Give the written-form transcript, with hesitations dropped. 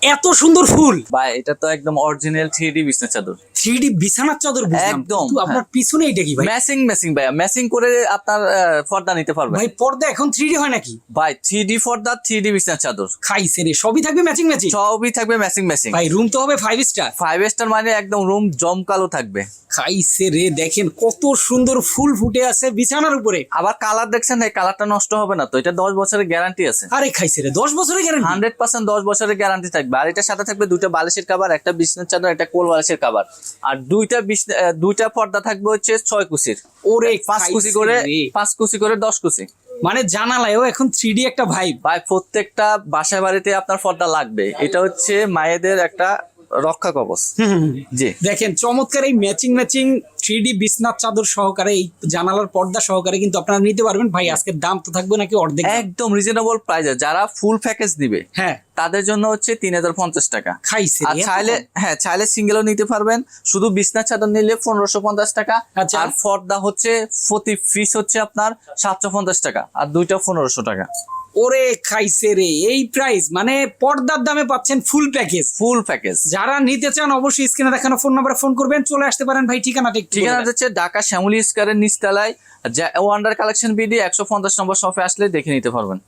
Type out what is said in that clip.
এত সুন্দর ফুল। ভাই এটা তো একদম অরিজিনাল 3D বিছনা চাদর। 3D বিছানার চাদর বুঝলাম, একদম, কিন্তু আপনার পিছনে এটা কি ভাই? ম্যাচিং ভাইয়া, ম্যাচিং করে আপনার পর্দা নিতে পারবেন। ভাই পর্দা এখন 3D হয় নাকি? ভাই 3D পর্দা, 3D বিছনা চাদর খাইছে রে, সবই থাকবে ম্যাচিং ম্যাচিং। সবই থাকবে ম্যাচিং। ভাই রুম তো হবে 5 স্টার। 5 স্টার মানে একদম রুম জমকালো থাকবে। খাইছে রে, দেখেন কত সুন্দর ফুল ফুটে আছে বিছানার উপরে। আবার কালার দেখছেন, এই কালারটা নষ্ট হবে না তো, এটা 10 বছরের গ্যারান্টি আছে। আরে খাইছে রে, 10 বছরের গ্যারান্টি। 100% 10 বছরের গ্যারান্টি থাকবে। আর এটার সাথে থাকবে দুইটা বালিশের কভার, একটা বিছনার চাদর, একটা কোল বালিশের কভার, আর দুইটা পর্দা থাকবে হচ্ছে 6 কুচির। ওরে 5 কুচি করে, 5 কুচি করে 10 কুচি। মানে জানালায়ও এখন 3D একটা ভাইব। ভাই প্রত্যেকটা বাসায় বাড়িতে আপনার পর্দা লাগবে, এটা হচ্ছে মায়েদের একটা রক্ষা কবচ। জি দেখেন চমৎকার এই ম্যাচিং 3D বিছনার চাদর সহকারে, এই জানালার পর্দা সহকারে কিন্তু আপনারা নিতে পারবেন। ভাই আজকের দাম তো থাকবে নাকি অর্ধেক দাম? একদম রিজনেবল প্রাইসে। যারা ফুল প্যাকেজ দিবে হ্যাঁ তাদের জন্য হচ্ছে 3050 টাকা। খাইছে আর রে, চাইলে সিঙ্গেলও নিতে পারবেন। শুধু বিছনার চাদর নিলে 1550 টাকা। আচ্ছা। আর পর্দা হচ্ছে প্রতি পিস হচ্ছে আপনার 750 টাকা, আর দুইটা 1500 টাকা। ওরে খাইছে রে, এই প্রাইস মানে পর্দার দামে পাচ্ছেন ফুল প্যাকেজ। ফুল প্যাকেজ যারা নিতে চান অবশ্যই স্ক্রিনে দেখানো ফোন নাম্বারে ফোন করবেন, চলে আসতে পারেন। ভাই ঠিকানাটা একটু ঠিকানা বলে দেন। হচ্ছে ঢাকা শ্যামলী স্কয়ারের নিচতলায় ওয়ান্ডার কালেকশন বিডি 150 নম্বর শপে আসলে দেখে নিতে পারবেন।